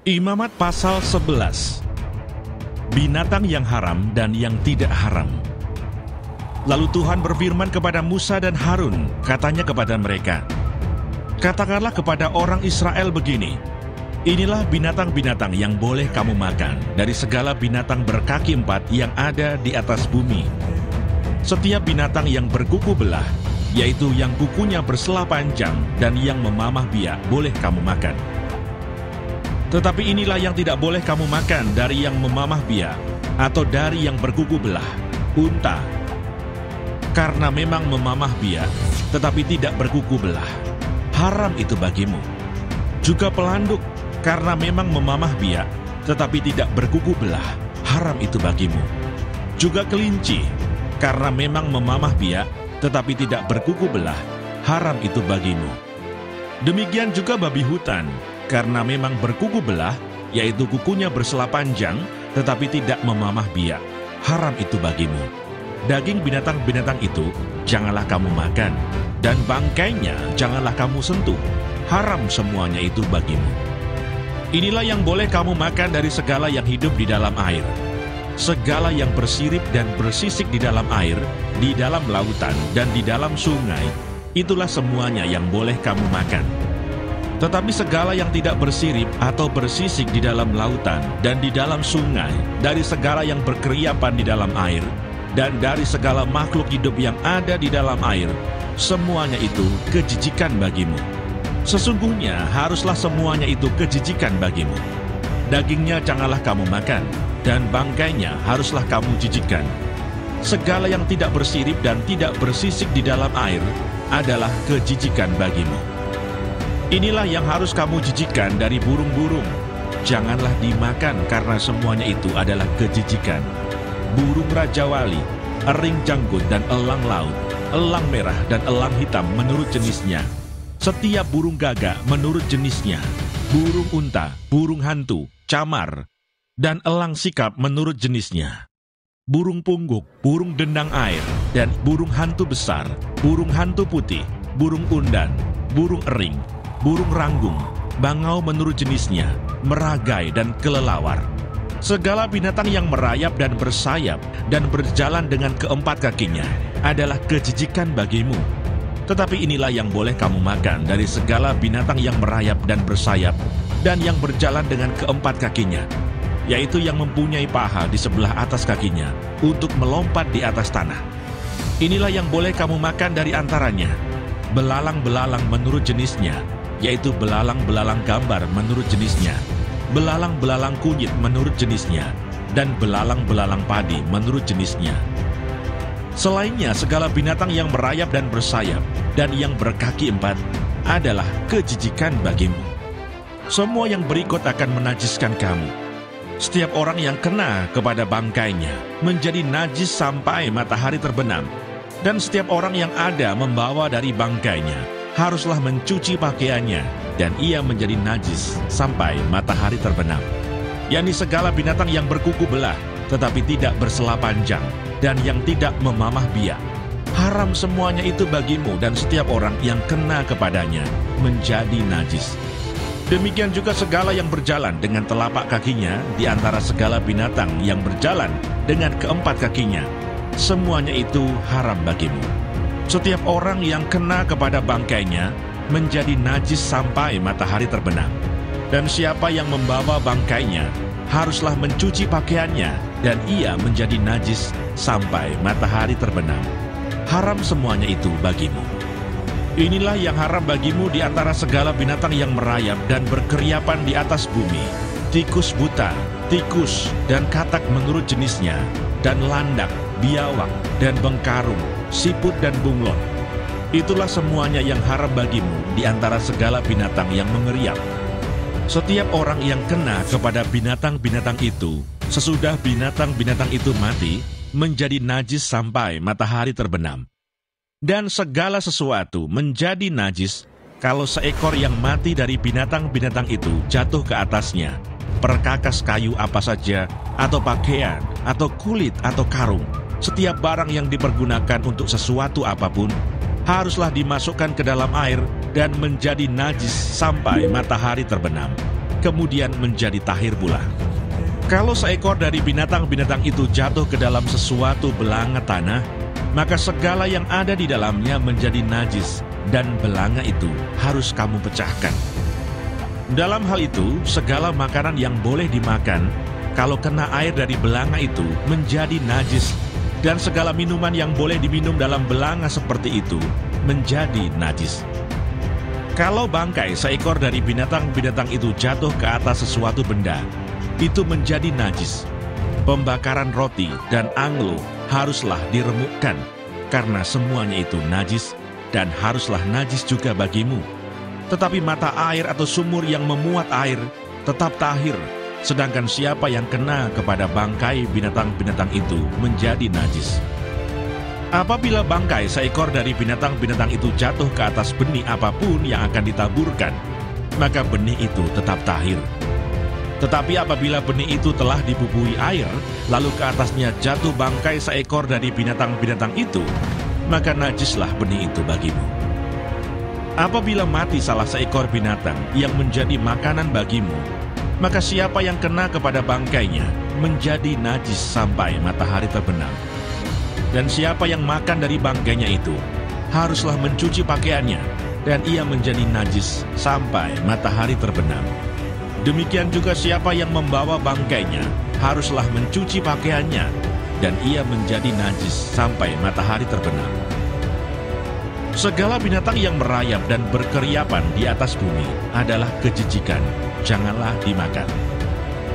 Imamat pasal 11. Binatang yang haram dan yang tidak haram. Lalu Tuhan berfirman kepada Musa dan Harun, katanya kepada mereka, "Katakanlah kepada orang Israel begini, inilah binatang-binatang yang boleh kamu makan dari segala binatang berkaki empat yang ada di atas bumi. Setiap binatang yang berkuku belah, yaitu yang kukunya bersela panjang dan yang memamah biak, boleh kamu makan. Tetapi inilah yang tidak boleh kamu makan dari yang memamah biak atau dari yang berkuku belah, unta. Karena memang memamah biak, tetapi tidak berkuku belah, haram itu bagimu. Juga pelanduk, karena memang memamah biak, tetapi tidak berkuku belah, haram itu bagimu. Juga kelinci, karena memang memamah biak, tetapi tidak berkuku belah, haram itu bagimu. Demikian juga babi hutan, karena memang berkuku belah, yaitu kukunya bersela panjang, tetapi tidak memamah biak, haram itu bagimu. Daging binatang-binatang itu janganlah kamu makan, dan bangkainya janganlah kamu sentuh, haram semuanya itu bagimu. Inilah yang boleh kamu makan dari segala yang hidup di dalam air. Segala yang bersirip dan bersisik di dalam air, di dalam lautan, dan di dalam sungai, itulah semuanya yang boleh kamu makan. Tetapi segala yang tidak bersirip atau bersisik di dalam lautan dan di dalam sungai, dari segala yang berkeriapan di dalam air, dan dari segala makhluk hidup yang ada di dalam air, semuanya itu kejijikan bagimu. Sesungguhnya haruslah semuanya itu kejijikan bagimu. Dagingnya janganlah kamu makan, dan bangkainya haruslah kamu jijikkan. Segala yang tidak bersirip dan tidak bersisik di dalam air adalah kejijikan bagimu. Inilah yang harus kamu jijikkan dari burung-burung. Janganlah dimakan karena semuanya itu adalah kejijikan. Burung rajawali, ering janggut dan elang laut, elang merah dan elang hitam menurut jenisnya. Setiap burung gagak menurut jenisnya. Burung unta, burung hantu, camar, dan elang sikap menurut jenisnya. Burung pungguk, burung dendang air, dan burung hantu besar, burung hantu putih, burung undan, burung ering, burung ranggung, bangau menurut jenisnya, meragai dan kelelawar. Segala binatang yang merayap dan bersayap dan berjalan dengan keempat kakinya adalah kejijikan bagimu. Tetapi inilah yang boleh kamu makan dari segala binatang yang merayap dan bersayap dan yang berjalan dengan keempat kakinya, yaitu yang mempunyai paha di sebelah atas kakinya untuk melompat di atas tanah. Inilah yang boleh kamu makan dari antaranya: belalang-belalang menurut jenisnya, yaitu belalang-belalang gambar menurut jenisnya, belalang-belalang kunyit menurut jenisnya, dan belalang-belalang padi menurut jenisnya. Selainnya, segala binatang yang merayap dan bersayap dan yang berkaki empat adalah kejijikan bagimu. Semua yang berikut akan menajiskan kamu. Setiap orang yang kena kepada bangkainya menjadi najis sampai matahari terbenam, dan setiap orang yang ada membawa dari bangkainya haruslah mencuci pakaiannya, dan ia menjadi najis sampai matahari terbenam. Yakni segala binatang yang berkuku belah, tetapi tidak bersela panjang, dan yang tidak memamah biak. Haram semuanya itu bagimu, dan setiap orang yang kena kepadanya menjadi najis. Demikian juga segala yang berjalan dengan telapak kakinya di antara segala binatang yang berjalan dengan keempat kakinya, semuanya itu haram bagimu. Setiap orang yang kena kepada bangkainya menjadi najis sampai matahari terbenam. Dan siapa yang membawa bangkainya haruslah mencuci pakaiannya, dan ia menjadi najis sampai matahari terbenam. Haram semuanya itu bagimu. Inilah yang haram bagimu di antara segala binatang yang merayap dan berkeriapan di atas bumi: tikus buta, tikus, dan katak menurut jenisnya, dan landak, biawak, dan bengkarung, siput dan bunglon. Itulah semuanya yang haram bagimu di antara segala binatang yang mengeriap. Setiap orang yang kena kepada binatang-binatang itu, sesudah binatang-binatang itu mati, menjadi najis sampai matahari terbenam. Dan segala sesuatu menjadi najis kalau seekor yang mati dari binatang-binatang itu jatuh ke atasnya, perkakas kayu apa saja, atau pakaian, atau kulit, atau karung, setiap barang yang dipergunakan untuk sesuatu apapun, haruslah dimasukkan ke dalam air dan menjadi najis sampai matahari terbenam. kemudian menjadi tahir pula. Kalau seekor dari binatang-binatang itu jatuh ke dalam sesuatu belanga tanah, maka segala yang ada di dalamnya menjadi najis, dan belanga itu harus kamu pecahkan. Dalam hal itu, segala makanan yang boleh dimakan, kalau kena air dari belanga itu menjadi najis, dan segala minuman yang boleh diminum dalam belanga seperti itu menjadi najis. Kalau bangkai seekor dari binatang-binatang itu jatuh ke atas sesuatu benda, itu menjadi najis. Pembakaran roti dan anglo haruslah diremukkan, karena semuanya itu najis, dan haruslah najis juga bagimu. Tetapi mata air atau sumur yang memuat air tetap tahir, sedangkan siapa yang kena kepada bangkai binatang-binatang itu menjadi najis. Apabila bangkai seekor dari binatang-binatang itu jatuh ke atas benih apapun yang akan ditaburkan, maka benih itu tetap tahir. Tetapi apabila benih itu telah dibubuhi air, lalu ke atasnya jatuh bangkai seekor dari binatang-binatang itu, maka najislah benih itu bagimu. Apabila mati salah seekor binatang yang menjadi makanan bagimu, maka siapa yang kena kepada bangkainya menjadi najis sampai matahari terbenam. Dan siapa yang makan dari bangkainya itu, haruslah mencuci pakaiannya, dan ia menjadi najis sampai matahari terbenam. Demikian juga siapa yang membawa bangkainya, haruslah mencuci pakaiannya, dan ia menjadi najis sampai matahari terbenam. Segala binatang yang merayap dan berkeriapan di atas bumi adalah kejijikan, janganlah dimakan.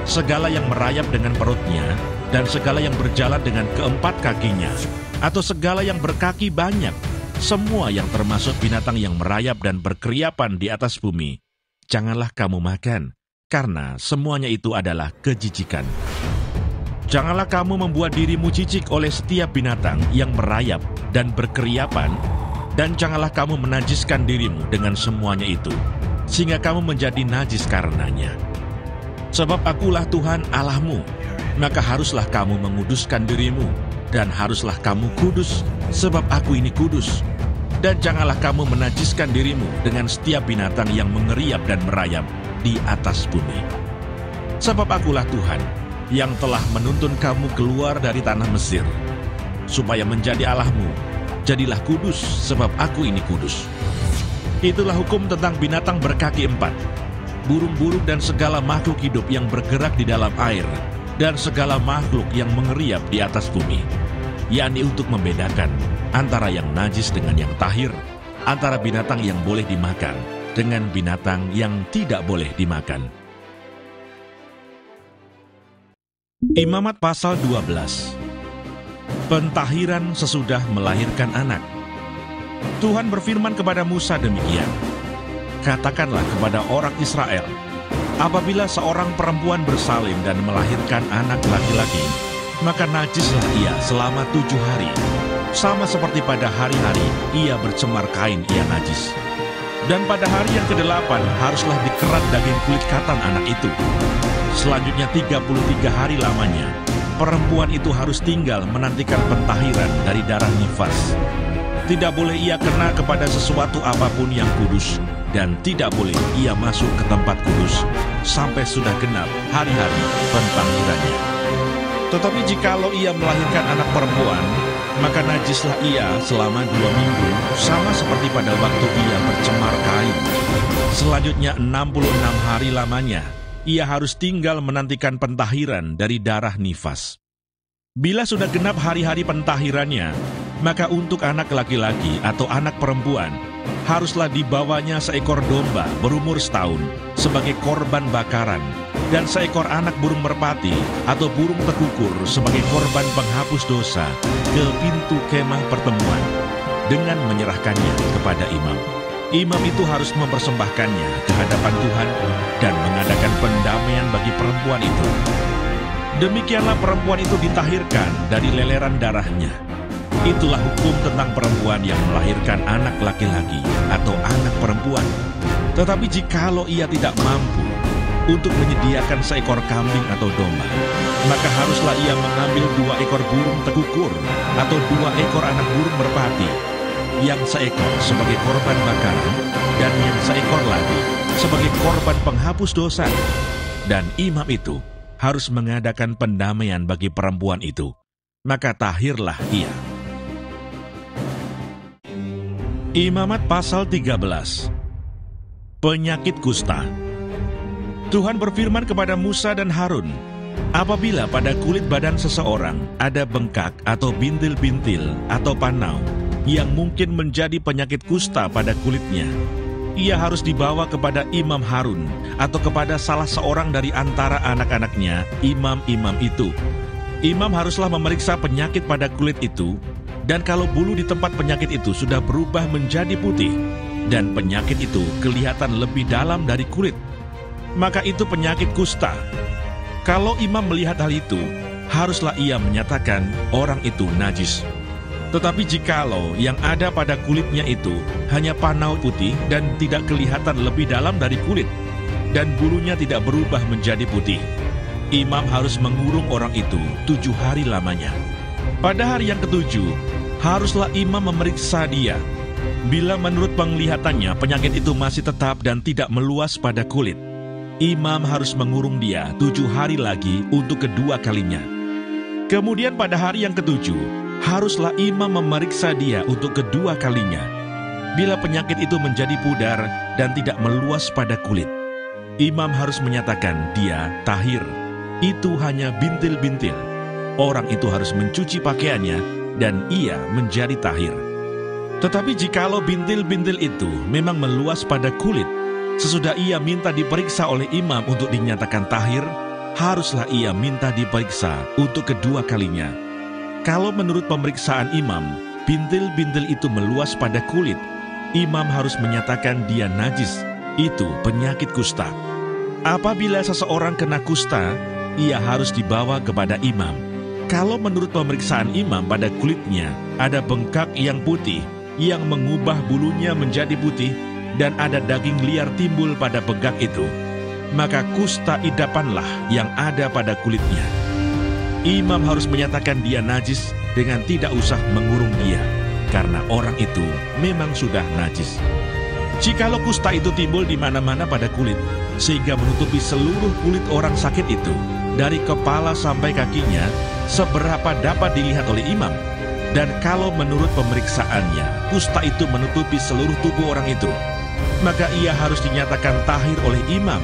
Segala yang merayap dengan perutnya, dan segala yang berjalan dengan keempat kakinya, atau segala yang berkaki banyak, semua yang termasuk binatang yang merayap dan berkeriapan di atas bumi, janganlah kamu makan, karena semuanya itu adalah kejijikan. Janganlah kamu membuat dirimu jijik oleh setiap binatang yang merayap dan berkeriapan, dan janganlah kamu menajiskan dirimu dengan semuanya itu, sehingga kamu menjadi najis karenanya. Sebab akulah Tuhan Allahmu, maka haruslah kamu menguduskan dirimu, dan haruslah kamu kudus, sebab aku ini kudus. Dan janganlah kamu menajiskan dirimu dengan setiap binatang yang mengeriap dan merayap di atas bumi. Sebab akulah Tuhan yang telah menuntun kamu keluar dari tanah Mesir, supaya menjadi Allahmu. Jadilah kudus, sebab aku ini kudus. Itulah hukum tentang binatang berkaki empat, burung-burung dan segala makhluk hidup yang bergerak di dalam air, dan segala makhluk yang mengeriap di atas bumi, yakni untuk membedakan antara yang najis dengan yang tahir, antara binatang yang boleh dimakan dengan binatang yang tidak boleh dimakan. Imamat pasal 12. Pentahiran sesudah melahirkan anak. Tuhan berfirman kepada Musa demikian, katakanlah kepada orang Israel, apabila seorang perempuan bersalin dan melahirkan anak laki-laki, maka najislah ia selama 7 hari. Sama seperti pada hari-hari ia bercemar kain, ia najis. Dan pada hari yang ke-8 haruslah dikerat daging kulit katan anak itu. Selanjutnya 33 hari lamanya, perempuan itu harus tinggal menantikan pentahiran dari darah nifas. Tidak boleh ia kena kepada sesuatu apapun yang kudus, dan tidak boleh ia masuk ke tempat kudus sampai sudah genap hari-hari pentahirannya. Tetapi jikalau ia melahirkan anak perempuan, maka najislah ia selama 2 minggu, sama seperti pada waktu ia bercemar kain. Selanjutnya 66 hari lamanya, ia harus tinggal menantikan pentahiran dari darah nifas. Bila sudah genap hari-hari pentahirannya, maka untuk anak laki-laki atau anak perempuan, haruslah dibawanya seekor domba berumur 1 tahun sebagai korban bakaran, dan seekor anak burung merpati atau burung tekukur sebagai korban penghapus dosa ke pintu kemah pertemuan, dengan menyerahkannya kepada imam. Imam itu harus mempersembahkannya ke hadapan Tuhan dan mengadakan pendamaian bagi perempuan itu. Demikianlah perempuan itu ditahirkan dari leleran darahnya. Itulah hukum tentang perempuan yang melahirkan anak laki-laki atau anak perempuan. Tetapi jikalau ia tidak mampu untuk menyediakan seekor kambing atau domba, maka haruslah ia mengambil 2 ekor burung tekukur atau 2 ekor anak burung merpati. yang seekor sebagai korban bakaran, dan yang seekor lagi sebagai korban penghapus dosa. Dan imam itu harus mengadakan pendamaian bagi perempuan itu, maka tahirlah ia. Imamat pasal 13. Penyakit kusta. Tuhan berfirman kepada Musa dan Harun, apabila pada kulit badan seseorang ada bengkak atau bintil-bintil atau panau yang mungkin menjadi penyakit kusta pada kulitnya, ia harus dibawa kepada Imam Harun atau kepada salah seorang dari antara anak-anaknya, imam-imam itu. Imam haruslah memeriksa penyakit pada kulit itu, dan kalau bulu di tempat penyakit itu sudah berubah menjadi putih, dan penyakit itu kelihatan lebih dalam dari kulit, maka itu penyakit kusta. Kalau imam melihat hal itu, haruslah ia menyatakan orang itu najis. Tetapi jikalau yang ada pada kulitnya itu hanya panau putih dan tidak kelihatan lebih dalam dari kulit, dan bulunya tidak berubah menjadi putih, imam harus mengurung orang itu 7 hari lamanya. Pada hari yang ketujuh, haruslah imam memeriksa dia. Bila menurut penglihatannya penyakit itu masih tetap dan tidak meluas pada kulit, imam harus mengurung dia 7 hari lagi untuk kedua kalinya. Kemudian pada hari yang ketujuh, haruslah imam memeriksa dia untuk kedua kalinya. Bila penyakit itu menjadi pudar dan tidak meluas pada kulit, imam harus menyatakan dia tahir. Itu hanya bintil-bintil. Orang itu harus mencuci pakaiannya dan ia menjadi tahir. Tetapi jikalau bintil-bintil itu memang meluas pada kulit, sesudah ia minta diperiksa oleh imam untuk dinyatakan tahir, haruslah ia minta diperiksa untuk kedua kalinya. Kalau menurut pemeriksaan imam, bintil-bintil itu meluas pada kulit, imam harus menyatakan dia najis. Itu penyakit kusta. Apabila seseorang kena kusta, ia harus dibawa kepada imam. Kalau menurut pemeriksaan imam pada kulitnya ada bengkak yang putih, yang mengubah bulunya menjadi putih, dan ada daging liar timbul pada bengkak itu, maka kusta idapanlah yang ada pada kulitnya. Imam harus menyatakan dia najis dengan tidak usah mengurung dia, karena orang itu memang sudah najis. Jikalau kusta itu timbul di mana-mana pada kulit, sehingga menutupi seluruh kulit orang sakit itu, dari kepala sampai kakinya, seberapa dapat dilihat oleh imam. Dan kalau menurut pemeriksaannya, kusta itu menutupi seluruh tubuh orang itu, maka ia harus dinyatakan tahir oleh imam.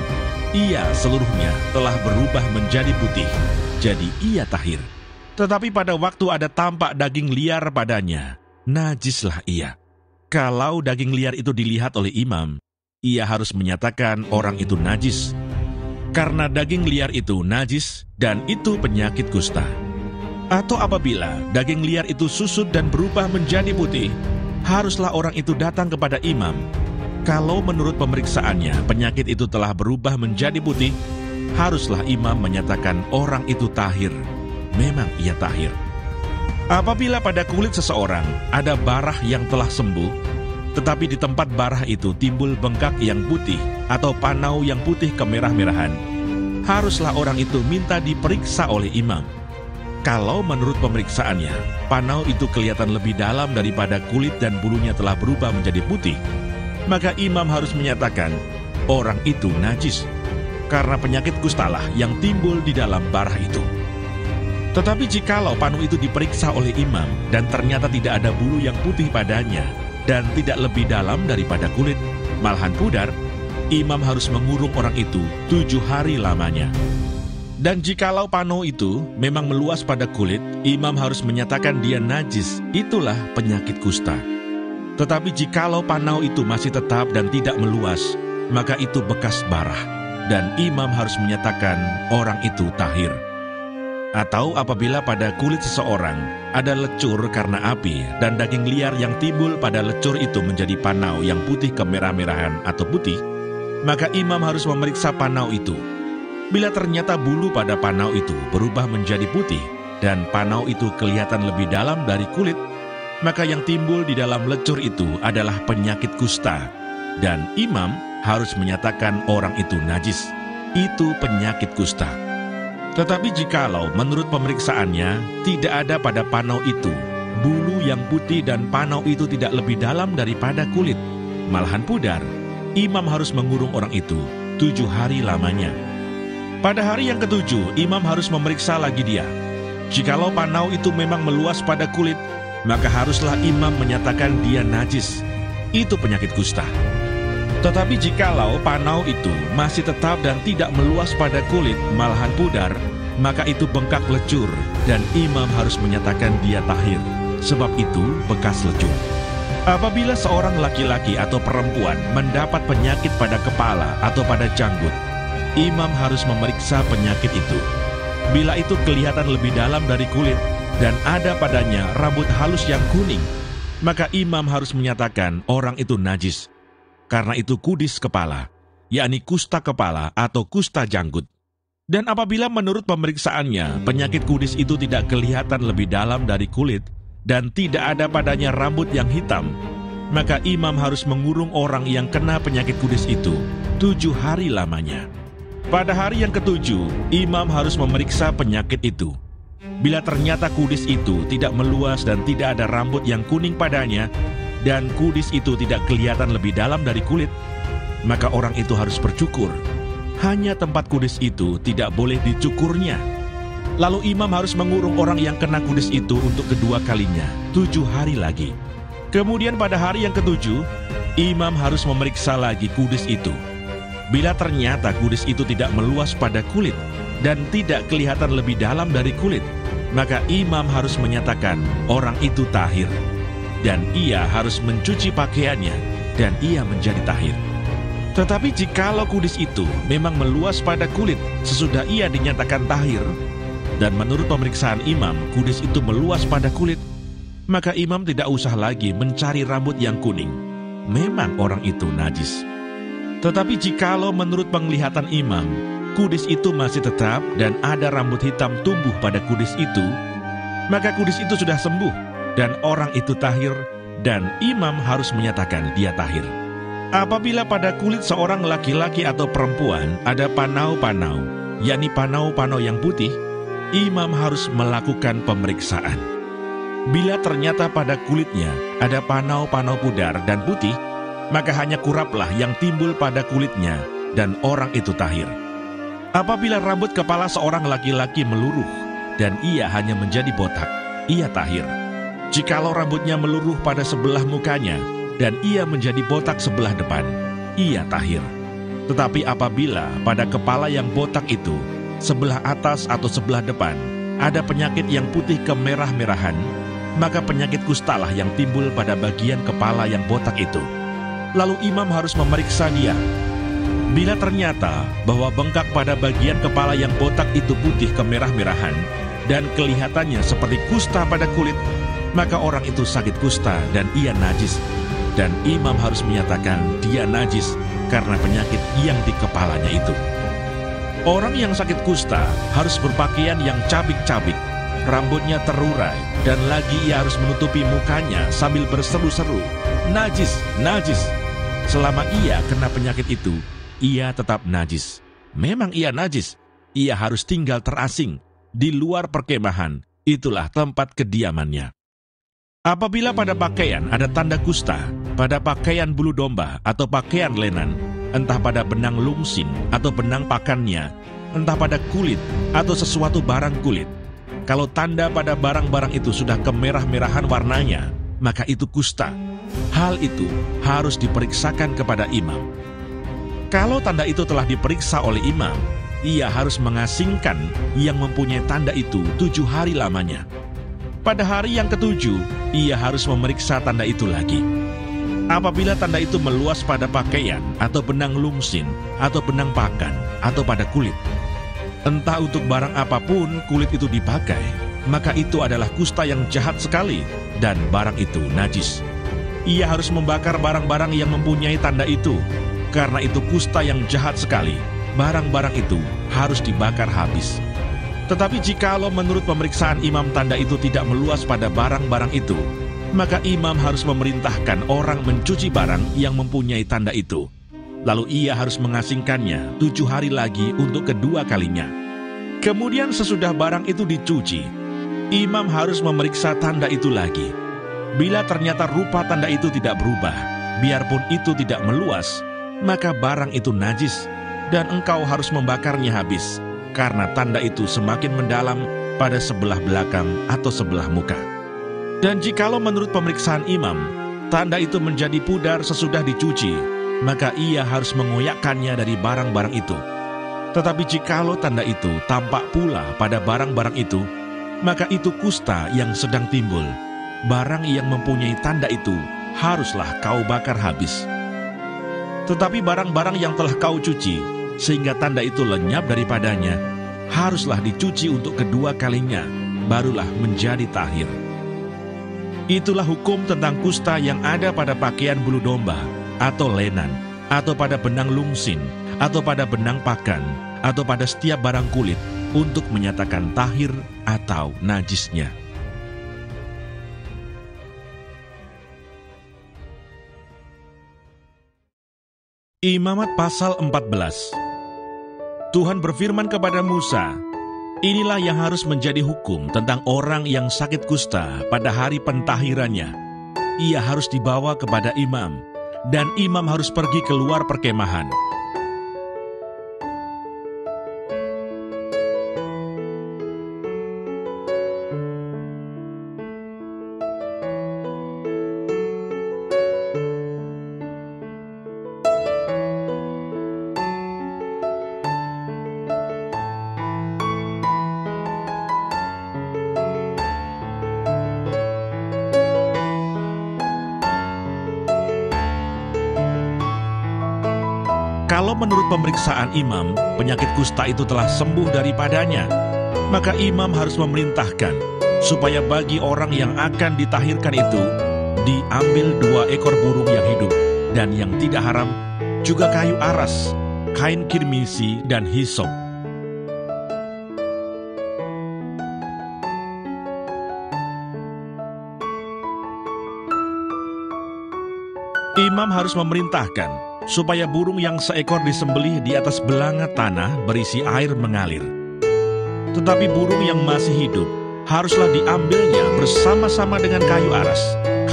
Ia seluruhnya telah berubah menjadi putih, jadi ia tahir. Tetapi pada waktu ada tampak daging liar padanya, najislah ia. Kalau daging liar itu dilihat oleh imam, ia harus menyatakan orang itu najis. Karena daging liar itu najis dan itu penyakit kusta. Atau apabila daging liar itu susut dan berubah menjadi putih, haruslah orang itu datang kepada imam. Kalau menurut pemeriksaannya penyakit itu telah berubah menjadi putih, haruslah imam menyatakan orang itu tahir. Memang ia tahir. Apabila pada kulit seseorang ada barah yang telah sembuh, tetapi di tempat barah itu timbul bengkak yang putih atau panau yang putih kemerah-merahan, haruslah orang itu minta diperiksa oleh imam. Kalau menurut pemeriksaannya, panau itu kelihatan lebih dalam daripada kulit dan bulunya telah berubah menjadi putih, maka imam harus menyatakan orang itu najis, karena penyakit kustalah yang timbul di dalam barah itu. Tetapi jikalau panau itu diperiksa oleh imam dan ternyata tidak ada bulu yang putih padanya dan tidak lebih dalam daripada kulit, malahan pudar, imam harus mengurung orang itu 7 hari lamanya. Dan jikalau panau itu memang meluas pada kulit, imam harus menyatakan dia najis. Itulah penyakit kusta. Tetapi jikalau panau itu masih tetap dan tidak meluas, maka itu bekas barah, dan imam harus menyatakan orang itu tahir. Atau apabila pada kulit seseorang ada lecur karena api, dan daging liar yang timbul pada lecur itu menjadi panau yang putih kemerah-merahan atau putih, maka imam harus memeriksa panau itu. Bila ternyata bulu pada panau itu berubah menjadi putih, dan panau itu kelihatan lebih dalam dari kulit, maka yang timbul di dalam lecur itu adalah penyakit kusta, dan imam harus menyatakan orang itu najis. Itu penyakit kusta. Tetapi jikalau menurut pemeriksaannya tidak ada pada panau itu bulu yang putih dan panau itu tidak lebih dalam daripada kulit, malahan pudar, imam harus mengurung orang itu 7 hari lamanya. Pada hari yang ke-7, imam harus memeriksa lagi dia. Jikalau panau itu memang meluas pada kulit, maka haruslah imam menyatakan dia najis. Itu penyakit kusta. Tetapi jikalau panau itu masih tetap dan tidak meluas pada kulit, malahan pudar, maka itu bengkak lecur, dan imam harus menyatakan dia tahir, sebab itu bekas lecur. Apabila seorang laki-laki atau perempuan mendapat penyakit pada kepala atau pada janggut, imam harus memeriksa penyakit itu. Bila itu kelihatan lebih dalam dari kulit dan ada padanya rambut halus yang kuning, maka imam harus menyatakan orang itu najis, karena itu kudis kepala, yakni kusta kepala atau kusta janggut. Dan apabila menurut pemeriksaannya penyakit kudis itu tidak kelihatan lebih dalam dari kulit dan tidak ada padanya rambut yang hitam, maka imam harus mengurung orang yang kena penyakit kudis itu 7 hari lamanya. Pada hari yang ke-7, imam harus memeriksa penyakit itu. Bila ternyata kudis itu tidak meluas dan tidak ada rambut yang kuning padanya, dan kudis itu tidak kelihatan lebih dalam dari kulit, maka orang itu harus bercukur. Hanya tempat kudis itu tidak boleh dicukurnya. Lalu imam harus mengurung orang yang kena kudis itu untuk kedua kalinya, 7 hari lagi. Kemudian pada hari yang ke-7, imam harus memeriksa lagi kudis itu. Bila ternyata kudis itu tidak meluas pada kulit dan tidak kelihatan lebih dalam dari kulit, maka imam harus menyatakan orang itu tahir, dan ia harus mencuci pakaiannya, dan ia menjadi tahir. Tetapi jikalau kudis itu memang meluas pada kulit sesudah ia dinyatakan tahir, dan menurut pemeriksaan imam kudis itu meluas pada kulit, maka imam tidak usah lagi mencari rambut yang kuning. Memang orang itu najis. Tetapi jikalau menurut penglihatan imam, kudis itu masih tetap dan ada rambut hitam tumbuh pada kudis itu, maka kudis itu sudah sembuh dan orang itu tahir, dan imam harus menyatakan dia tahir. Apabila pada kulit seorang laki-laki atau perempuan ada panau-panau, yakni panau-panau yang putih, imam harus melakukan pemeriksaan. Bila ternyata pada kulitnya ada panau-panau pudar dan putih, maka hanya kuraplah yang timbul pada kulitnya, dan orang itu tahir. Apabila rambut kepala seorang laki-laki meluruh, dan ia hanya menjadi botak, ia tahir. Jikalau rambutnya meluruh pada sebelah mukanya, dan ia menjadi botak sebelah depan, ia tahir. Tetapi apabila pada kepala yang botak itu, sebelah atas atau sebelah depan, ada penyakit yang putih kemerah-merahan, maka penyakit kustalah yang timbul pada bagian kepala yang botak itu. Lalu imam harus memeriksa dia. Bila ternyata bahwa bengkak pada bagian kepala yang botak itu putih kemerah-merahan dan kelihatannya seperti kusta pada kulit, maka orang itu sakit kusta dan ia najis. Dan imam harus menyatakan dia najis karena penyakit yang di kepalanya itu. Orang yang sakit kusta harus berpakaian yang cabik-cabik, rambutnya terurai, dan lagi ia harus menutupi mukanya sambil berseru-seru, najis, najis. Selama ia kena penyakit itu, ia tetap najis. Memang ia najis, ia harus tinggal terasing di luar perkemahan, itulah tempat kediamannya. Apabila pada pakaian ada tanda kusta, pada pakaian bulu domba atau pakaian lenan, entah pada benang lungsin atau benang pakannya, entah pada kulit atau sesuatu barang kulit, kalau tanda pada barang-barang itu sudah kemerah-merahan warnanya, maka itu kusta. Hal itu harus diperiksakan kepada imam. Kalau tanda itu telah diperiksa oleh imam, ia harus mengasingkan yang mempunyai tanda itu 7 hari lamanya. Pada hari yang ke-7, ia harus memeriksa tanda itu lagi. Apabila tanda itu meluas pada pakaian atau benang lungsin atau benang pakan atau pada kulit, entah untuk barang apapun kulit itu dipakai, maka itu adalah kusta yang jahat sekali dan barang itu najis. Ia harus membakar barang-barang yang mempunyai tanda itu, karena itu kusta yang jahat sekali. Barang-barang itu harus dibakar habis. Tetapi jikalau menurut pemeriksaan imam tanda itu tidak meluas pada barang-barang itu, maka imam harus memerintahkan orang mencuci barang yang mempunyai tanda itu. Lalu ia harus mengasingkannya 7 hari lagi untuk kedua kalinya. Kemudian sesudah barang itu dicuci, Imam harus memeriksa tanda itu lagi. Bila ternyata rupa tanda itu tidak berubah, biarpun itu tidak meluas, maka barang itu najis, dan engkau harus membakarnya habis, karena tanda itu semakin mendalam pada sebelah belakang atau sebelah muka. Dan jikalau menurut pemeriksaan imam, tanda itu menjadi pudar sesudah dicuci, maka ia harus mengoyakkannya dari barang-barang itu. Tetapi jikalau tanda itu tampak pula pada barang-barang itu, maka itu kusta yang sedang timbul. Barang yang mempunyai tanda itu haruslah kau bakar habis. Tetapi barang-barang yang telah kau cuci, sehingga tanda itu lenyap daripadanya, haruslah dicuci untuk kedua kalinya, barulah menjadi tahir. Itulah hukum tentang kusta yang ada pada pakaian bulu domba, atau lenan, atau pada benang lungsin, atau pada benang pakan, atau pada setiap barang kulit, untuk menyatakan tahir atau najisnya. Imamat pasal 14. Tuhan berfirman kepada Musa, inilah yang harus menjadi hukum tentang orang yang sakit kusta pada hari pentahirannya. Ia harus dibawa kepada imam, dan imam harus pergi keluar perkemahan. Kalau menurut pemeriksaan imam, penyakit kusta itu telah sembuh daripadanya, maka imam harus memerintahkan supaya bagi orang yang akan ditahirkan itu diambil 2 ekor burung yang hidup dan yang tidak haram, juga kayu aras, kain kirmisi, dan hisop. Imam harus memerintahkan supaya burung yang seekor disembelih di atas belanga tanah berisi air mengalir. Tetapi burung yang masih hidup haruslah diambilnya bersama-sama dengan kayu aras,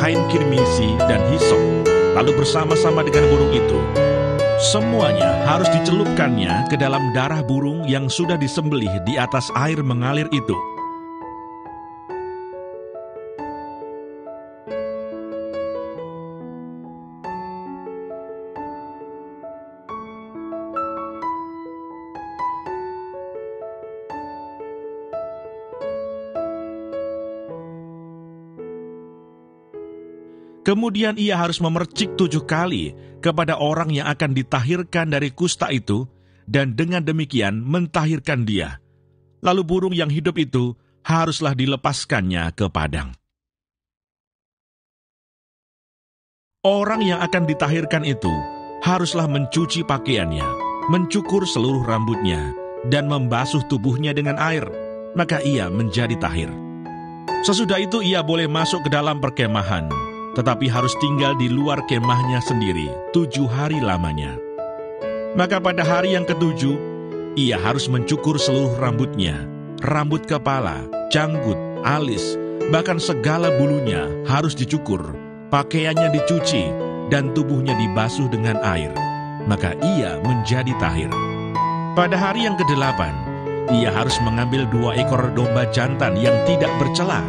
kain kirmisi, dan hisop, lalu bersama-sama dengan burung itu. Semuanya harus dicelupkannya ke dalam darah burung yang sudah disembelih di atas air mengalir itu. Kemudian ia harus memercik 7 kali kepada orang yang akan ditahirkan dari kusta itu, dan dengan demikian mentahirkan dia. Lalu burung yang hidup itu haruslah dilepaskannya ke padang. Orang yang akan ditahirkan itu haruslah mencuci pakaiannya, mencukur seluruh rambutnya, dan membasuh tubuhnya dengan air, maka ia menjadi tahir. Sesudah itu ia boleh masuk ke dalam perkemahan, tetapi harus tinggal di luar kemahnya sendiri 7 hari lamanya. Maka pada hari yang ke-7, ia harus mencukur seluruh rambutnya, rambut kepala, janggut, alis, bahkan segala bulunya harus dicukur, pakaiannya dicuci, dan tubuhnya dibasuh dengan air. Maka ia menjadi tahir. Pada hari yang ke-8, ia harus mengambil 2 ekor domba jantan yang tidak bercela,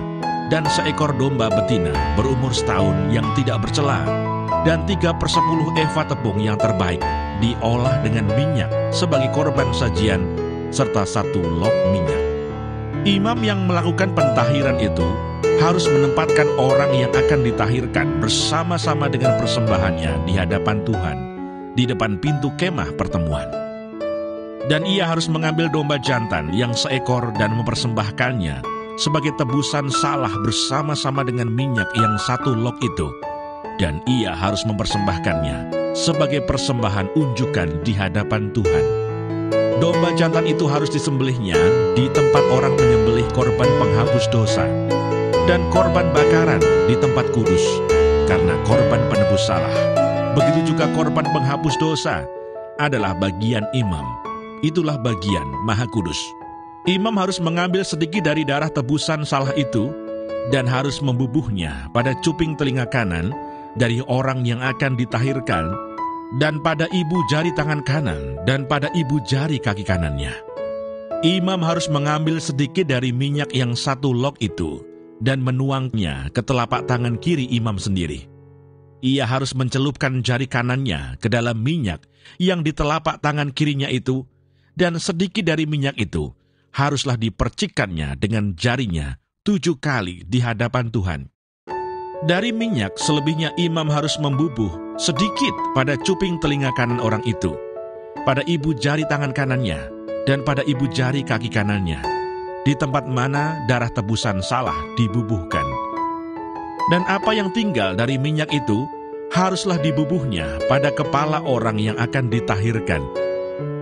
dan 1 ekor domba betina berumur setahun yang tidak bercela, dan 3/10 eva tepung yang terbaik diolah dengan minyak sebagai korban sajian, serta 1 log minyak. Imam yang melakukan pentahiran itu harus menempatkan orang yang akan ditahirkan bersama-sama dengan persembahannya di hadapan Tuhan, di depan pintu kemah pertemuan. Dan ia harus mengambil domba jantan yang 1 ekor dan mempersembahkannya sebagai tebusan salah bersama-sama dengan minyak yang 1 log itu, dan ia harus mempersembahkannya sebagai persembahan unjukan di hadapan Tuhan. Domba jantan itu harus disembelihnya di tempat orang menyembelih korban penghapus dosa, dan korban bakaran di tempat kudus, karena korban penebus salah. Begitu juga korban penghapus dosa adalah bagian imam, itulah bagian maha kudus. Imam harus mengambil sedikit dari darah tebusan salah itu dan harus membubuhnya pada cuping telinga kanan dari orang yang akan ditahirkan, dan pada ibu jari tangan kanan, dan pada ibu jari kaki kanannya. Imam harus mengambil sedikit dari minyak yang 1 log itu, dan menuangnya ke telapak tangan kiri imam sendiri. Ia harus mencelupkan jari kanannya ke dalam minyak yang di telapak tangan kirinya itu, dan sedikit dari minyak itu haruslah dipercikkannya dengan jarinya 7 kali di hadapan Tuhan. Dari minyak selebihnya imam harus membubuh sedikit pada cuping telinga kanan orang itu, pada ibu jari tangan kanannya, dan pada ibu jari kaki kanannya, di tempat mana darah tebusan salah dibubuhkan. Dan apa yang tinggal dari minyak itu haruslah dibubuhnya pada kepala orang yang akan ditahirkan.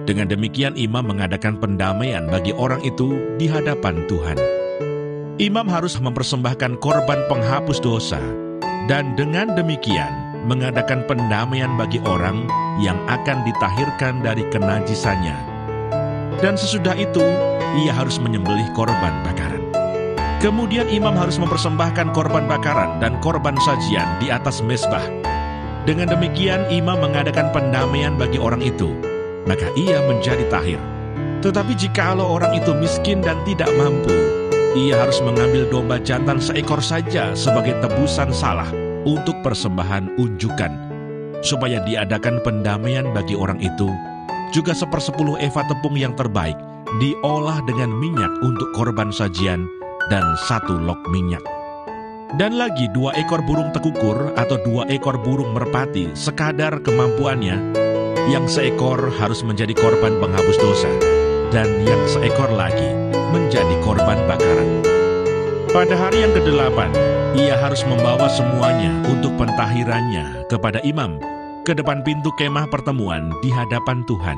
Dengan demikian imam mengadakan pendamaian bagi orang itu di hadapan Tuhan. Imam harus mempersembahkan korban penghapus dosa, dan dengan demikian mengadakan pendamaian bagi orang yang akan ditahirkan dari kenajisannya. Dan sesudah itu, ia harus menyembelih korban bakaran. Kemudian imam harus mempersembahkan korban bakaran dan korban sajian di atas mezbah. Dengan demikian imam mengadakan pendamaian bagi orang itu, maka ia menjadi tahir. Tetapi jikalau orang itu miskin dan tidak mampu, ia harus mengambil domba jantan seekor saja sebagai tebusan salah untuk persembahan unjukan, supaya diadakan pendamaian bagi orang itu. Juga 1/10 eva tepung yang terbaik diolah dengan minyak untuk korban sajian, dan 1 log minyak. Dan lagi 2 ekor burung tekukur atau 2 ekor burung merpati sekadar kemampuannya, yang seekor harus menjadi korban penghapus dosa, dan yang seekor lagi menjadi korban bakaran. Pada hari yang ke-8, ia harus membawa semuanya untuk pentahirannya kepada imam ke depan pintu kemah pertemuan di hadapan Tuhan.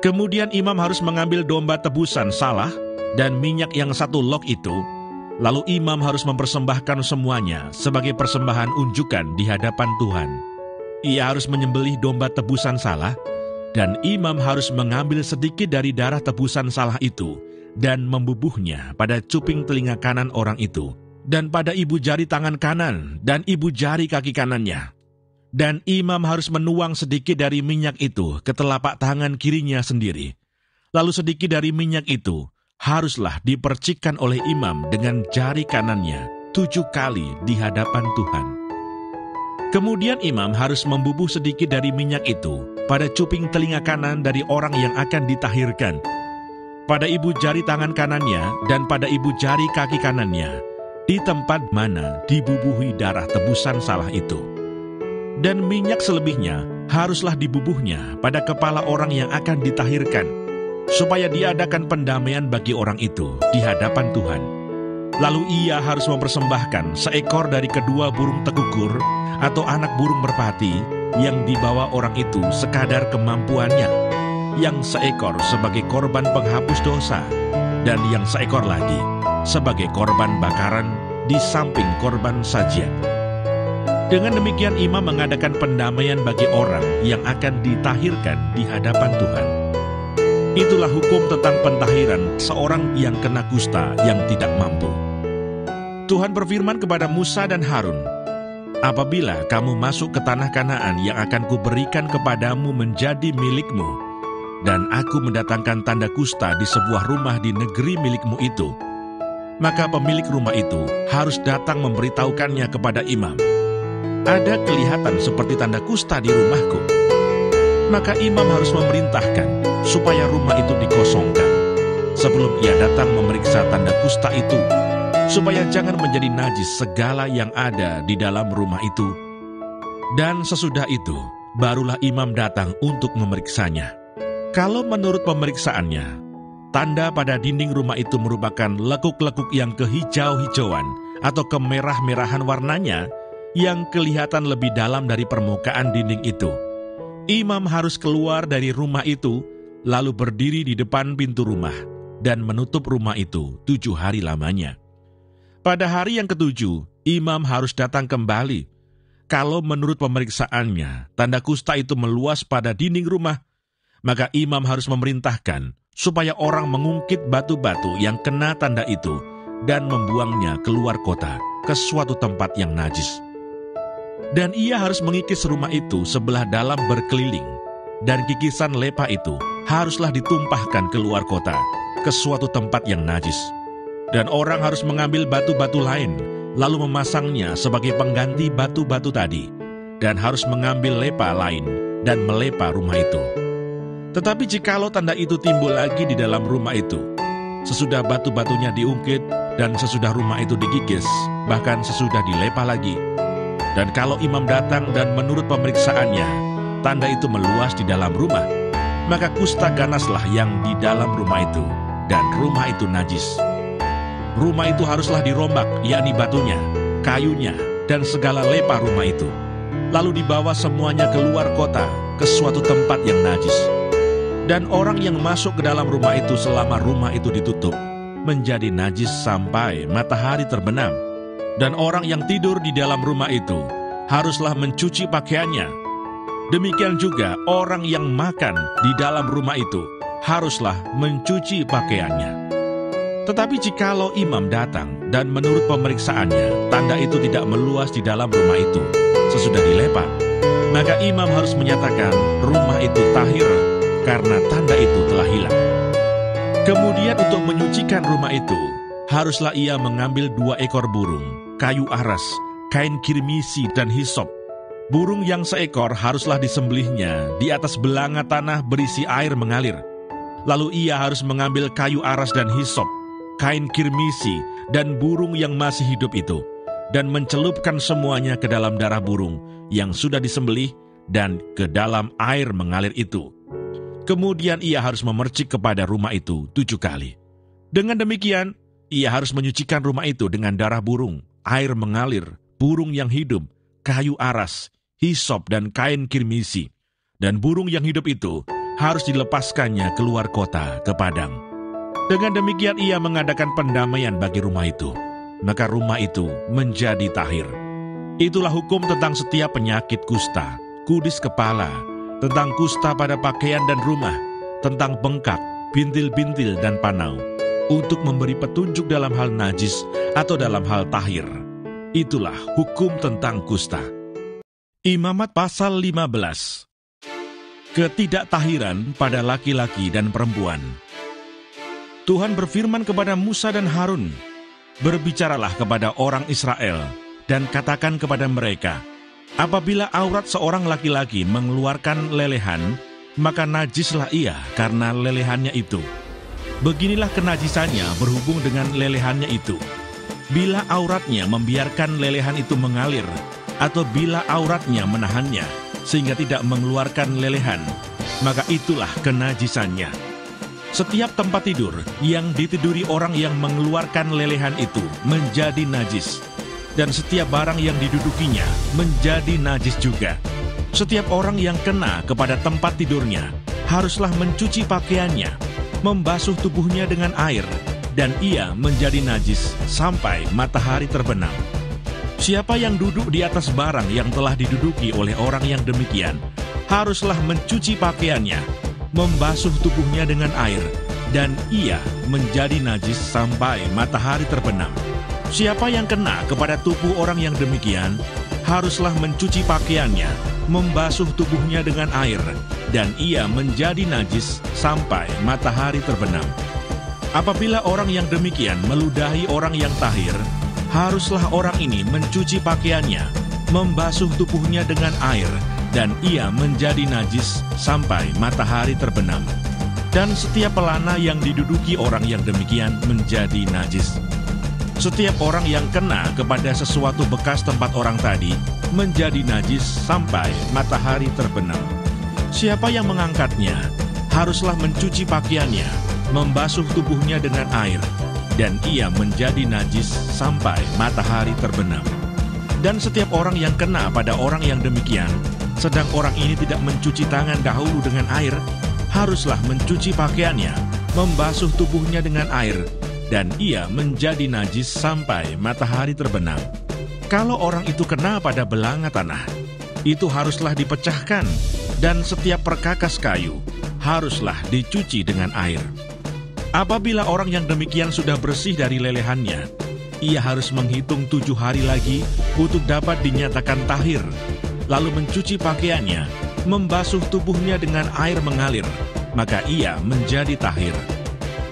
Kemudian imam harus mengambil domba tebusan salah dan minyak yang 1 log itu, lalu imam harus mempersembahkan semuanya sebagai persembahan unjukan di hadapan Tuhan. Ia harus menyembelih domba tebusan salah, dan imam harus mengambil sedikit dari darah tebusan salah itu dan membubuhnya pada cuping telinga kanan orang itu, dan pada ibu jari tangan kanan dan ibu jari kaki kanannya. Dan imam harus menuang sedikit dari minyak itu ke telapak tangan kirinya sendiri. Lalu sedikit dari minyak itu haruslah dipercikkan oleh imam dengan jari kanannya 7 kali di hadapan Tuhan. Kemudian imam harus membubuh sedikit dari minyak itu pada cuping telinga kanan dari orang yang akan ditahirkan, pada ibu jari tangan kanannya dan pada ibu jari kaki kanannya, di tempat mana dibubuhi darah tebusan salah itu. Dan minyak selebihnya haruslah dibubuhnya pada kepala orang yang akan ditahirkan, supaya diadakan pendamaian bagi orang itu di hadapan Tuhan. Lalu ia harus mempersembahkan seekor dari kedua burung tekukur atau anak burung merpati yang dibawa orang itu sekadar kemampuannya, yang seekor sebagai korban penghapus dosa, dan yang seekor lagi sebagai korban bakaran di samping korban sajian. Dengan demikian imam mengadakan pendamaian bagi orang yang akan ditahirkan di hadapan Tuhan. Itulah hukum tentang pentahiran seorang yang kena kusta yang tidak mampu. Tuhan berfirman kepada Musa dan Harun, "Apabila kamu masuk ke tanah Kanaan yang akan kuberikan kepadamu menjadi milikmu, dan aku mendatangkan tanda kusta di sebuah rumah di negeri milikmu itu, maka pemilik rumah itu harus datang memberitahukannya kepada imam, 'Ada kelihatan seperti tanda kusta di rumahku.' Maka imam harus memerintahkan supaya rumah itu dikosongkan sebelum ia datang memeriksa tanda kusta itu, supaya jangan menjadi najis segala yang ada di dalam rumah itu. Dan sesudah itu, barulah imam datang untuk memeriksanya. Kalau menurut pemeriksaannya, tanda pada dinding rumah itu merupakan lekuk-lekuk yang kehijau-hijauan atau kemerah-merahan warnanya, yang kelihatan lebih dalam dari permukaan dinding itu, imam harus keluar dari rumah itu, lalu berdiri di depan pintu rumah, dan menutup rumah itu 7 hari lamanya. Pada hari yang ke-7, imam harus datang kembali. Kalau menurut pemeriksaannya, tanda kusta itu meluas pada dinding rumah, maka imam harus memerintahkan supaya orang mengungkit batu-batu yang kena tanda itu dan membuangnya keluar kota ke suatu tempat yang najis. Dan ia harus mengikis rumah itu sebelah dalam berkeliling, dan kikisan lepa itu haruslah ditumpahkan keluar kota ke suatu tempat yang najis. Dan orang harus mengambil batu-batu lain, lalu memasangnya sebagai pengganti batu-batu tadi, dan harus mengambil lepa lain dan melepa rumah itu. Tetapi jikalau tanda itu timbul lagi di dalam rumah itu, sesudah batu-batunya diungkit dan sesudah rumah itu dikikis, bahkan sesudah dilepa lagi, dan kalau imam datang dan menurut pemeriksaannya, tanda itu meluas di dalam rumah, maka kusta ganaslah yang di dalam rumah itu, dan rumah itu najis. Rumah itu haruslah dirombak, yakni batunya, kayunya, dan segala lepa rumah itu, lalu dibawa semuanya keluar kota ke suatu tempat yang najis. Dan orang yang masuk ke dalam rumah itu selama rumah itu ditutup, menjadi najis sampai matahari terbenam. Dan orang yang tidur di dalam rumah itu haruslah mencuci pakaiannya. Demikian juga orang yang makan di dalam rumah itu haruslah mencuci pakaiannya. Tetapi jikalau imam datang dan menurut pemeriksaannya tanda itu tidak meluas di dalam rumah itu sesudah dilepa, maka imam harus menyatakan rumah itu tahir karena tanda itu telah hilang. Kemudian untuk menyucikan rumah itu, haruslah ia mengambil 2 ekor burung, kayu aras, kain kirmisi, dan hisop. Burung yang seekor haruslah disembelihnya di atas belanga tanah berisi air mengalir. Lalu ia harus mengambil kayu aras dan hisop, kain kirmisi, dan burung yang masih hidup itu, dan mencelupkan semuanya ke dalam darah burung yang sudah disembelih dan ke dalam air mengalir itu. Kemudian ia harus memercik kepada rumah itu 7 kali. Dengan demikian, ia harus menyucikan rumah itu dengan darah burung, air mengalir, burung yang hidup, kayu aras, hisop, dan kain kirmisi. Dan burung yang hidup itu harus dilepaskannya keluar kota ke padang. Dengan demikian ia mengadakan pendamaian bagi rumah itu. Maka rumah itu menjadi tahir. Itulah hukum tentang setiap penyakit kusta, kudis kepala, tentang kusta pada pakaian dan rumah, tentang bengkak, bintil-bintil, dan panau, untuk memberi petunjuk dalam hal najis atau dalam hal tahir. Itulah hukum tentang kusta. Imamat pasal 15. Ketidaktahiran pada laki-laki dan perempuan. Tuhan berfirman kepada Musa dan Harun, "Berbicaralah kepada orang Israel, dan katakan kepada mereka, apabila aurat seorang laki-laki mengeluarkan lelehan, maka najislah ia karena lelehannya itu. Beginilah kenajisannya berhubung dengan lelehannya itu. Bila auratnya membiarkan lelehan itu mengalir, atau bila auratnya menahannya, sehingga tidak mengeluarkan lelehan, maka itulah kenajisannya. Setiap tempat tidur yang ditiduri orang yang mengeluarkan lelehan itu menjadi najis, dan setiap barang yang didudukinya menjadi najis juga. Setiap orang yang kena kepada tempat tidurnya haruslah mencuci pakaiannya, membasuh tubuhnya dengan air, dan ia menjadi najis sampai matahari terbenam. Siapa yang duduk di atas barang yang telah diduduki oleh orang yang demikian, haruslah mencuci pakaiannya, membasuh tubuhnya dengan air, dan ia menjadi najis sampai matahari terbenam. Siapa yang kena kepada tubuh orang yang demikian, haruslah mencuci pakaiannya, membasuh tubuhnya dengan air, dan ia menjadi najis sampai matahari terbenam. Apabila orang yang demikian meludahi orang yang tahir, haruslah orang ini mencuci pakaiannya, membasuh tubuhnya dengan air, dan ia menjadi najis sampai matahari terbenam. Dan setiap pelana yang diduduki orang yang demikian menjadi najis. Setiap orang yang kena kepada sesuatu bekas tempat orang tadi menjadi najis sampai matahari terbenam. Siapa yang mengangkatnya haruslah mencuci pakaiannya, membasuh tubuhnya dengan air, dan ia menjadi najis sampai matahari terbenam. Dan setiap orang yang kena pada orang yang demikian, sedang orang ini tidak mencuci tangan dahulu dengan air, haruslah mencuci pakaiannya, membasuh tubuhnya dengan air, dan ia menjadi najis sampai matahari terbenam. Kalau orang itu kena pada belanga tanah, itu haruslah dipecahkan, dan setiap perkakas kayu haruslah dicuci dengan air. Apabila orang yang demikian sudah bersih dari lelehannya, ia harus menghitung 7 hari lagi untuk dapat dinyatakan tahir, lalu mencuci pakaiannya, membasuh tubuhnya dengan air mengalir, maka ia menjadi tahir.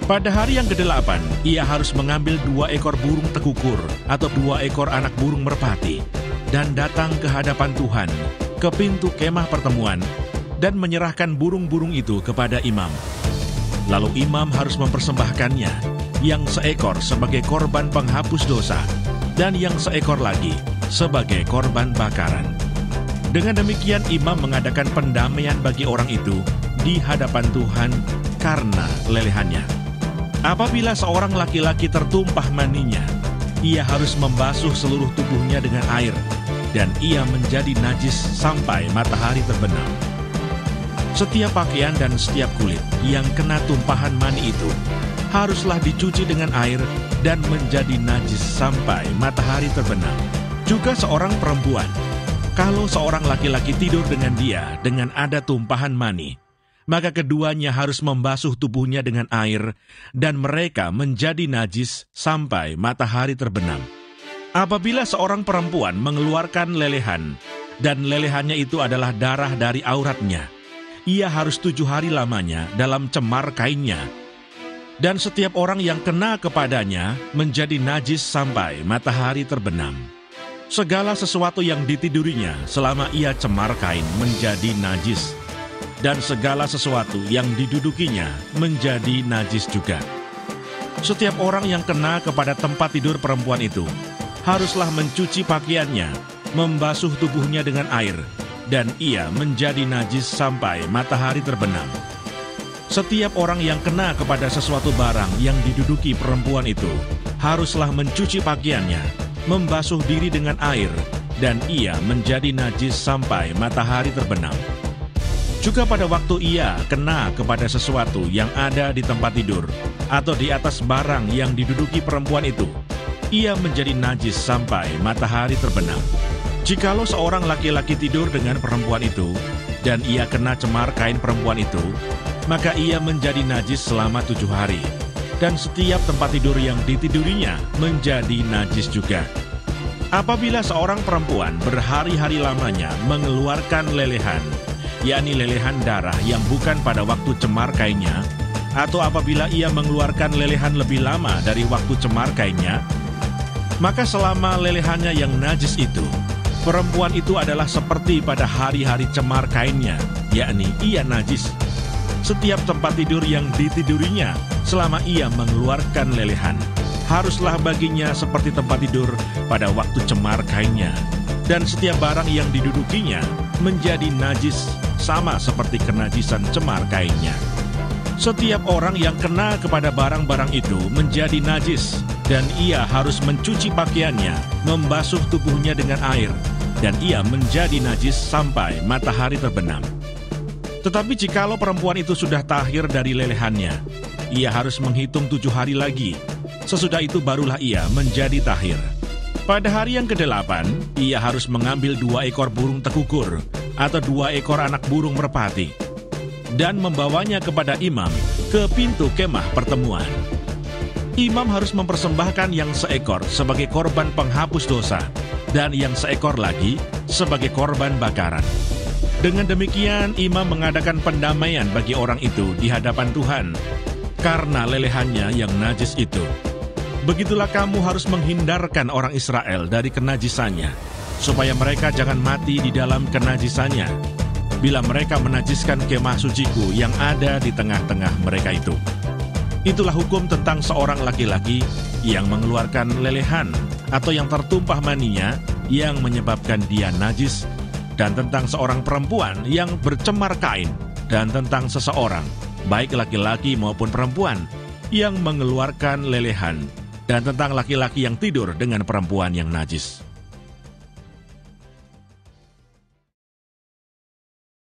Pada hari yang ke-8, ia harus mengambil 2 ekor burung tekukur atau 2 ekor anak burung merpati, dan datang ke hadapan Tuhan, ke pintu kemah pertemuan, dan menyerahkan burung-burung itu kepada imam. Lalu imam harus mempersembahkannya, yang seekor sebagai korban penghapus dosa, dan yang seekor lagi sebagai korban bakaran. Dengan demikian imam mengadakan pendamaian bagi orang itu di hadapan Tuhan karena lelehannya. Apabila seorang laki-laki tertumpah maninya, ia harus membasuh seluruh tubuhnya dengan air, dan ia menjadi najis sampai matahari terbenam. Setiap pakaian dan setiap kulit yang kena tumpahan mani itu haruslah dicuci dengan air dan menjadi najis sampai matahari terbenam. Juga seorang perempuan, kalau seorang laki-laki tidur dengan dia dengan ada tumpahan mani, maka keduanya harus membasuh tubuhnya dengan air dan mereka menjadi najis sampai matahari terbenam. Apabila seorang perempuan mengeluarkan lelehan dan lelehannya itu adalah darah dari auratnya, ia harus 7 hari lamanya dalam cemar kainnya. Dan setiap orang yang kena kepadanya menjadi najis sampai matahari terbenam. Segala sesuatu yang ditidurinya selama ia cemar kain menjadi najis. Dan segala sesuatu yang didudukinya menjadi najis juga. Setiap orang yang kena kepada tempat tidur perempuan itu haruslah mencuci pakaiannya, membasuh tubuhnya dengan air, dan ia menjadi najis sampai matahari terbenam. Setiap orang yang kena kepada sesuatu barang yang diduduki perempuan itu haruslah mencuci pakaiannya, membasuh diri dengan air, dan ia menjadi najis sampai matahari terbenam. Juga pada waktu ia kena kepada sesuatu yang ada di tempat tidur atau di atas barang yang diduduki perempuan itu, ia menjadi najis sampai matahari terbenam. Jikalau seorang laki-laki tidur dengan perempuan itu, dan ia kena cemar kain perempuan itu, maka ia menjadi najis selama 7 hari, dan setiap tempat tidur yang ditidurinya menjadi najis juga. Apabila seorang perempuan berhari-hari lamanya mengeluarkan lelehan, yakni lelehan darah yang bukan pada waktu cemar kainnya, atau apabila ia mengeluarkan lelehan lebih lama dari waktu cemar kainnya, maka selama lelehannya yang najis itu, perempuan itu adalah seperti pada hari-hari cemar kainnya, yakni ia najis. Setiap tempat tidur yang ditidurinya selama ia mengeluarkan lelehan, haruslah baginya seperti tempat tidur pada waktu cemar kainnya. Dan setiap barang yang didudukinya menjadi najis sama seperti kenajisan cemar kainnya. Setiap orang yang kena kepada barang-barang itu menjadi najis, dan ia harus mencuci pakaiannya, membasuh tubuhnya dengan air, dan ia menjadi najis sampai matahari terbenam. Tetapi jikalau perempuan itu sudah tahir dari lelehannya, ia harus menghitung 7 hari lagi. Sesudah itu barulah ia menjadi tahir. Pada hari yang ke-8, ia harus mengambil 2 ekor burung tekukur atau 2 ekor anak burung merpati dan membawanya kepada imam ke pintu kemah pertemuan. Imam harus mempersembahkan yang seekor sebagai korban penghapus dosa dan yang seekor lagi sebagai korban bakaran. Dengan demikian, imam mengadakan pendamaian bagi orang itu di hadapan Tuhan karena lelehannya yang najis itu. Begitulah kamu harus menghindarkan orang Israel dari kenajisannya, supaya mereka jangan mati di dalam kenajisannya, bila mereka menajiskan kemah suciku yang ada di tengah-tengah mereka itu. Itulah hukum tentang seorang laki-laki yang mengeluarkan lelehan atau yang tertumpah maninya yang menyebabkan dia najis, dan tentang seorang perempuan yang bercemar kain, dan tentang seseorang, baik laki-laki maupun perempuan, yang mengeluarkan lelehan, dan tentang laki-laki yang tidur dengan perempuan yang najis.